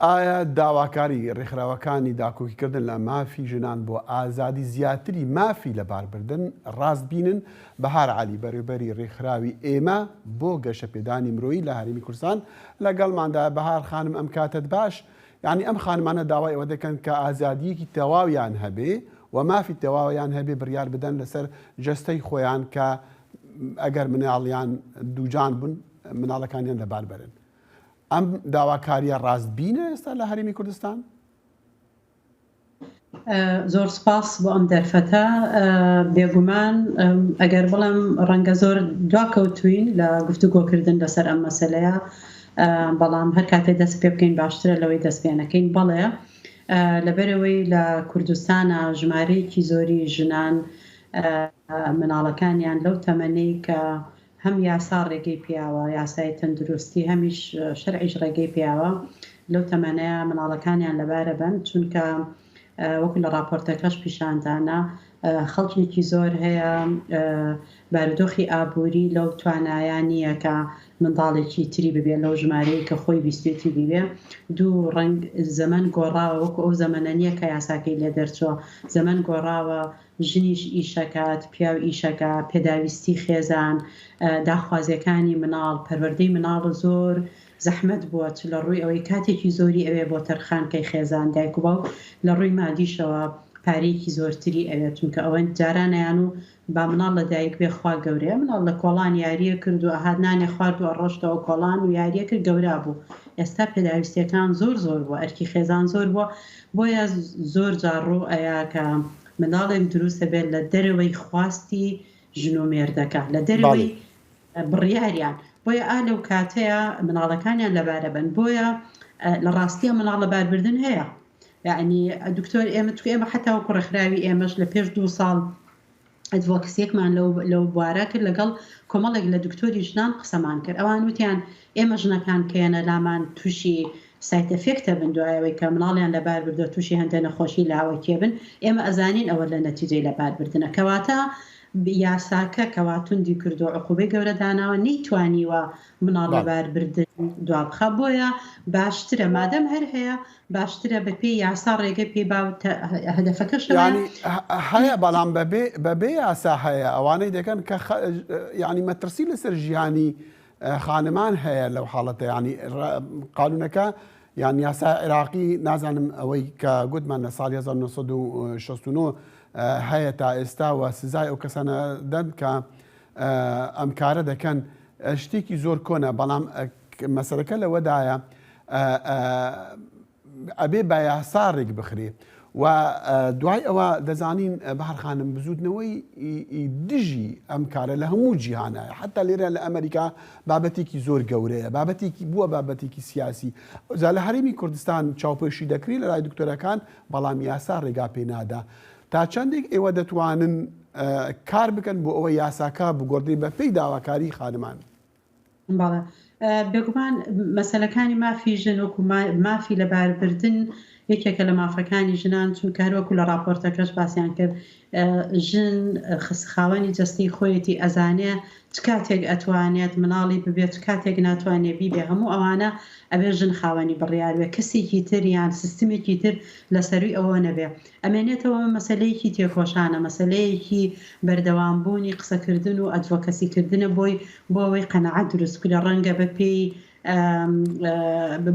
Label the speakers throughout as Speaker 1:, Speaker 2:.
Speaker 1: ئایا داواکاری ڕێکخراوەکانی داکۆکیکردن لە مافی ژنان بۆ ئازادی زیاتری مافی لە باربردن ڕاست بینن؟ بەهار عەلی بەڕێوەبەری ڕێکخراوی ئێمە بۆ گەشە پێدانی مرۆیی لە هەرێمی کوردستان لەگەڵماندا. بەهار خانم ئەم کاتت باش، یعنی ئەم خانمانە داوای ئەوە دەکەن کە ئازادیەکی تەواویان هەبێ و مافی تەواویان هەبێ بڕیار بدەن لەسەر جەستەی خۆیان کە ئەگەر مناڵیان دووجان بوون مناڵەکانیان لەبار بەرن. ئەم داواکاریە ڕاستبینە ئێستا لە هەرێمی کوردستان؟
Speaker 2: زۆر سپاس بۆ ئەم دەرفەتە. بێگومان ئەگەر بڵم ڕەنگە زۆر دواکەوتوین لە گفتوگۆکردن لەسەر ئەم مەسەلەیە، بەڵام هەر کاتێک دەست پێ بکەین باشترە لەوەی دەست پێ نەکەین. بەڵێ لەبەرەوەی لە کوردستانە ژمارەیەکی زۆری ژنان مناڵەکانیان لەو تەمەنەی کە هەم یاسا ڕێگەی پیاوە، یاسای تەندروستی، هەمیش شەرعیش ڕێگەی پیاوە، لەو تەمەنەیە مناڵەکانیان لەبارە بن، چونکە وەکو لە راپۆرتەکەش پیشاندانە خەڵکێکی زۆر هەیە بارودۆخی ئابووری لەو توانایانیە کە منداڵێکی تری ببێت لەو ژمارەیە کە خۆی بیستێتی ببێ. دوو ڕنگ زەمن گۆڕاوە، وەکو ئەو زەمەنە نییە کە یاساکەی لێ دەرچووە، زەمن گۆڕاوە، ژنیش ئیشەکات، پیاو ئیشەکە، پێداویستی خێزان، داخوازیەکانی مناڵ، پەروەردەی مناڵ زۆر زەحمەت بووە لە ڕووی ئەوەی کاتێکی زۆری ئەوێ بۆ تەرخانکەی خێزان دایک و باوک لە ڕووی مادیشەوە پارەیەکی زۆرتری ئەوێت، چونکە ئەوەن جارانیان و با مناڵ لە دایک بێ خوا گەورەیە، مناڵ لە کۆڵان یاریە کرد و ئەهات نانێ خوارد و ڕۆشتەوە کۆڵان و یاریە کرد گەورە بوو. ئێستا پێداویستیەکان زۆر بووە، ئەرکی خێزان زۆر بووە، بۆیە زۆر جاڕوو ئەیە کە مناڵێک دروستە بێت لە دەرەوەی خواستی ژن و مێردەکە، لە دەرەوەی بڕیاریان. بۆیە لەو کاتەیە مناڵەکانیان لەبارە بن. بۆیە لە ڕاستیە مناڵ لەباربردن هەیە. یعنی دکتۆر ئێمە حتا وەکو ڕێکخراوی ئێمەش لە پێش 2 ساڵ ئەدڤۆکسیەکمان لەو بوارە کرد، لەگەڵ کۆمەڵێک لە دکتۆری ژنان قسەمان کرد. ئەوان وتیان ئێمە ژنەکان کێنە لامان تووشی سایت ئەفێکتە بن، دوایەوەی کە مناڵیان لەبار بردە تووشی هەندێک نەخۆشی لاوە کێبن، ئێمە ئەزانین ئەوە لە نەتیجەی لەباربردنە. کەواتە یاساکە کەواتوندی کردو عقوبەی گەورە داناوە نەیتوانیوە مناڵ لەباربردن دوابخە. بۆیە باشترە مادەم هەر هەیە، باشترە بە پێی یاسا ڕێگە پێی باوتە هەدەفەکەش
Speaker 1: هەیە، بەڵام بەبێ یاسا هەیە. ئەوانەی دەکەن کە یعنی مەترسی لەسەر ژیانی خانمان هەیە لەو حاڵەتە، ینی قانونەکە یان یاسا عێراقی نازانم ئەوەی کە گوتمان لە ساڵی 1969 هەیە تا ئێستا و سزای ئەو کەسانە دەن کە ئەم کارە دەکەن شتێکی زۆر کۆنە. بەڵام مەسەلەکە لەوەدایە ئەبێ بە یاسا ڕێک بخرێ و دوای ئەوە دەزانین بەهار خانم بزودنەوەی دژی ئەم کارە لە هەموو جیهانایە، حتا لێرە لە ئەمریکا بابەتێکی زۆر گەورەیە، بابەتێکی بووە بابەتێکی سیاسی. لە هەرێمی کوردستان چاوپێشی دەکری لە لای دکتۆرەکان، بەڵام یاسا ڕێگا پێنادا. تا چەندێک ئێوە دەتوانن کار بکەن بۆ ئەوە یاساکە بگۆڕدرێ بە پێی داواکاری خانمان؟
Speaker 2: باڵێ بێگومان مەسەلەکانی مافی ژن وەکو مافی لەباربردن یەکێکە لە مافەکانی ژنان، چونکە هەروەکو لە راپۆرتەکەش باسییان کرد ژن خاوەنی جەستەی خۆیەتی ئەزانێ چ کاتێک ئەتوانێت مناڵی ببێت، کاتێک ناتوانێت بیبێ. هەموو ئەوانە ئەبێ ژن خاوەنی بڕیاروێ، کەسێکی تر یان سیستمێکی تر لەسەروی ئەوە نەبێ. ئەمێنێتەوە مەسەلەیەکی تێکۆشانە، مەسەلەیەکی بەردەوامبوونی قسەکردن و ئەدڤۆکەسیکردنە بۆ ئەوەی قەنەعەت دروست کرێ. ڕەنگە بە پێی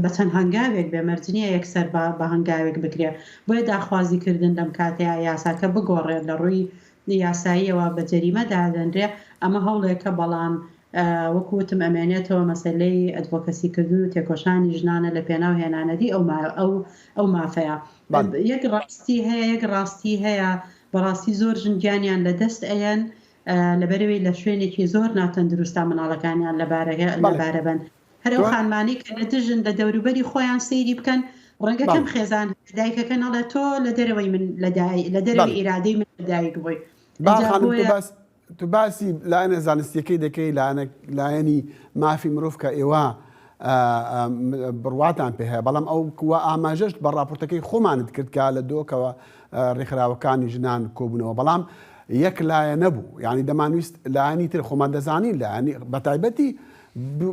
Speaker 2: بە چەند هەنگاوێک بێ، مەرجنیە یەکسەر بە هەنگاوێک بکرێ. بۆیە داخوازیکردن لەم کاتەیە یاساکە بگۆڕێت، لە ڕووی یاساییەوە بە جەریمە دادەنرێ. ئەمە هەوڵێکە، بەڵام وەکوتم ئەمێنێتەوە مەسەلەی ئەدڤۆکەسیکردن و تێکۆشانی ژنانە لە پێناو هێنانەدی ئەو مافەیە. یەک ڕاستی هەیە، بەڕاستی زۆر ژنگیانیان لە دەست ئەیەن لەبەرەوەی لە شوێنێکی زۆر ناتەندروستە مناڵەکانیان لەبارە بن. هەرو خانمانی کە لە دژن لە دەوروبەری خۆیان سەیری بکەن، ڕەنگەکەم خێزان دایکەکە نەڵێ تۆ لە دەرەوەی من لە دەرەوەی ئیرادەی من لەدایک بووی.
Speaker 1: تو باسی لایەنە زانستیەکەی دەکەی لایەنی مافی مرۆڤ کە ئێوە بڕواتان پێ هەیە، بەڵام ئەو کووە ئاماژەشت بە راپۆرتەکەی خۆمانت کرد کە لە دۆکەوە ڕێکخراوەکانی ژنان کۆبوونەوە، بەڵام یەک لایە نەبوو. یعنی دەمانویست لایەنی تر خۆمان دەزانین، لایەنی بەتایبەتی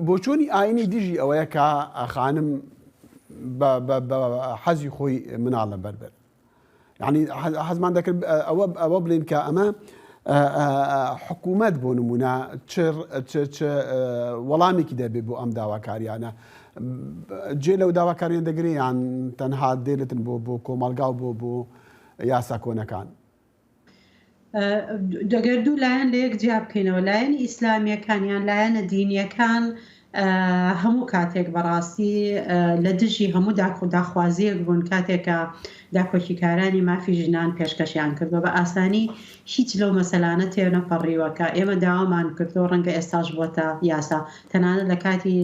Speaker 1: بۆ چۆنی ئاینی دژی ئەوەیە کە خانم بە حەزی خۆی مناڵە بەربەر یعنی حەزمان دەکرد ئەوە بڵێن کە ئەمە حکوومەت بۆ نمونە وەڵامێکی دەبێت بۆ ئەم داواکاریانە جێ لەو داواکاریان دەگریان تەنها دێنێتن بۆ کۆمەڵگا و بۆ یاسا کۆنەکان
Speaker 2: دەگەر دوو لایەن لە یەک جیا بکەینەوە لایەنی ئیسلامیەکانیان لایەنە دینیەکان هەموو کاتێک بەڕاستی لە دژی هەموو داخوازیەک بوون کاتێکە داکۆکیکارانی مافی ژنان پێشکەشیان کردو بە ئاسانی هیچ لەو مەسەلانە تێنەپەڕیوەکە ئێمە داوامان کردو ڕەنگە ئێستاش بووەتە یاسا تەنانەت لە کاتی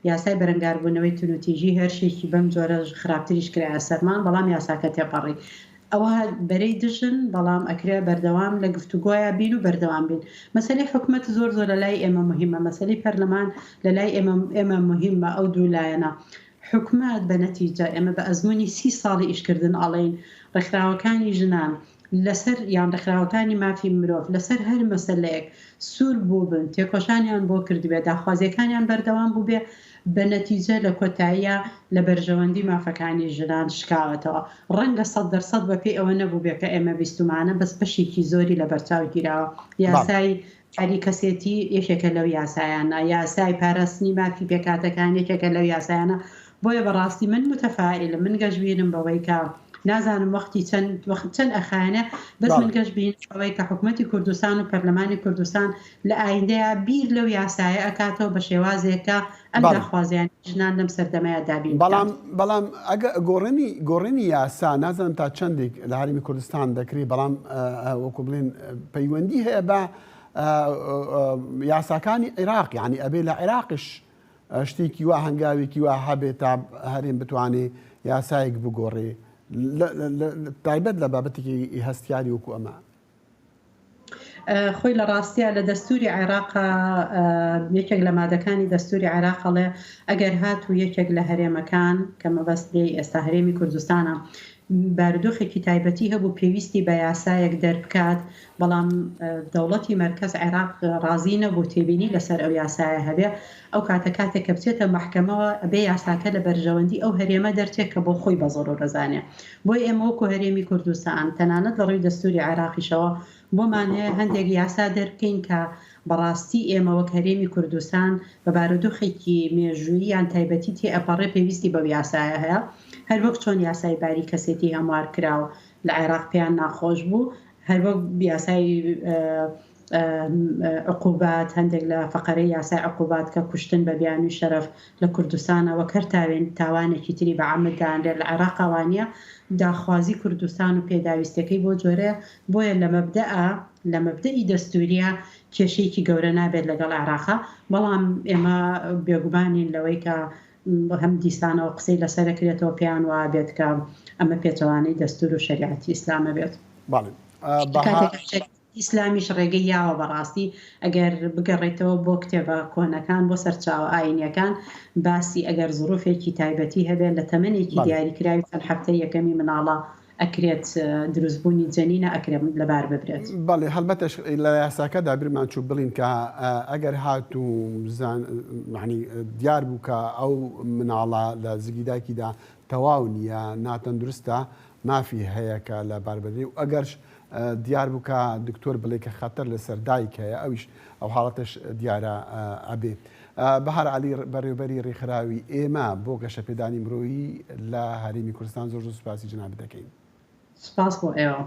Speaker 2: یاسای بەرەنگاربوونەوەی تونوتیژی هەرشێکی بەم جۆرە خراپتریش کرایە سەرمان بەڵام یاساکە تێپەڕی ئەوە بەرەی دژن بەڵام ئەکرێ بەردەوام لە گفتوگۆیە بین و بەردەوام بین مەسەلەی حکومەت زۆر لە لای ئێمە مهمە مەسەلەی پەرلەمان لە لای ئێمە مهمە ئەو دوو لایەنە حکومەت بە نەتیجە ئێمە بە ئەزمموی 30 ساڵی ئیشکردن ئەڵێن ڕێکخراوەکانی ژنان لەسەر یان ڕێکخراوەکانی مافی مرۆڤ لەسەر هەر مەسەلەیەک سوور بوو بن تێکۆشانیان بۆ کردبێت داخوازیەکانیان بەردەوام بوو بێ بە نەتیجە لە کۆتاییە لە بەرژەوەندی مافەکانی ژنان شکاوەتەوە ڕەنگە 100% بەپێی ئەوە نەبوو بێت کە ئێمە بیستمانە بەس پشێکی زۆری لە بەرچاو گیراوە یاسای کاری کەسێتی یەکێکە لەو یاسایانە یاسای پاراستنی مافی پێکاتەکان یەکێکە لەو یاسایانە بۆیە بەڕاستی من متەفائلم من گەشتبینم بەوەی کە نازانم وەختی چەند ئەخانە بەس من گەشتبین ئەوەی کە حکوومەتی کوردستان و پەرلەمانی کوردستان لە ئایندەیە بیر لەو یاسایە ئەکاتەوە بە شێوازێکە ئەم داخوازیان ژنان لەم سەردەمەیە دابین
Speaker 1: بەڵام ئەگە گۆڕینی یاسا نازانم تا چەندێک لە هەرمی کوردستان دەکرێت بەڵام وەکو بڵێن پەیوەندی هەیە بە یاساکانی عێراق یعنی ئەبێ لە عێراقش شتێکی وا هەنگاوێکی وا هەبێت تا هەرێم بتوانێت یاسایەک بگۆڕێ تایبەت لە بابەتێکی هەستیاری وەکو ئەمە
Speaker 2: خۆی لە ڕاستیە لە دەستوری عێراق یەکێک لە مادەکانی دەستوری عێراقڵێ ئەگەر هات و یەکێک لە هەرێمەکان کە مەبەست لێ ئێستا هەرێمی کوردستانە بارودۆخێکی تایبەتی هەبوو پێویستی بە یاسایەک دەربکات بەڵام دەوڵەتی مەرکەز عێراق ڕازی نەبوو تێبینی لەسەر ئەو یاسایە هەبێ ئەو کاتێک کە بچێتە محکەمەوە ئەبێ یاساکە لە بەرژەوەندی ئەو هەرێمە دەرچێت کە بۆ خۆی بە زۆر و ڕزانێ بۆی ئێمە وەکو هەرێمی کوردستان تەنانەت لە ڕووی دەستوری عێراقیشەوە بۆمان هەیە هەندێک یاسا دەربکەین کە بەڕاستی ئێمە وەک هەرێمی کوردستان بە بارودۆخێکی مێژوویی یان تایبەتی تێ ئەپەڕێ پێویستی بەو یاسایە هەیە هەر وەک چۆن یاسای باری کەسێتی هەموار کراوە لە عێراق پێیان ناخۆش بوو هەر وەک یاسای عقوبات هەندێک لە فەقەرەی یاسای عقوبات کە کوشتن بە بیانی شەرەف لە کوردستانەوە کەر تاوانێکی تری بە عەمددان لێ لە عێراقوانە داخوازی کوردستان و پێداویستەکەی بۆ جۆرە بۆیە لە مەبدەئی دەستوریە کێشەیەکی گەورە نابێت لەگەڵ عێراقا بەڵام ئێمە بێگومانین لەوەی کە هەم دیسانەوە قسەی لەسەرەکرێتەوە پێیان وا بێت کە ئەمە پێچەوانەی دەستور و شریعەتی ئیسلامە بێت ئیسلامیش ڕێگەی یاوە بەڕاستی ئەگەر بگەڕێتەوە بۆ کتێبە کۆنەکان بۆ سەرچاوە ئاینیەکان باسی ئەگەر زروفێکی تایبەتی هەبێت لە تەمەنێکی دیاریکراوی چەند هەفتەی یەکەمی مناڵە ئەکرێت دروستبوونی جەنینە ئەکرێت لەبار ببرێت
Speaker 1: بەڵێ هەڵبەتەش لە یاساکەدا بیرمان چوو بڵین کە ئەگەر هات و دیار بوو کە ئەو مناڵە لە زگیداکیدا تەواو نییە ناتەندروستە مافی هەیە کە لە باربەری و ئەگەرش دیار بوو کە دکتۆر بڵێ کە خەتەر لەسەر دایک هەیە ئەویش ئەو حاڵەتش دیارە ئەبێ بەهار عەلی بەڕێوەبەری ڕێکخراوی ئێمە بۆ گەشەپێدانی مرۆیی لە هەرێمی کوردستان زۆر سوپاسی جەناب دەکەین
Speaker 2: سپاس بۆ ئێوە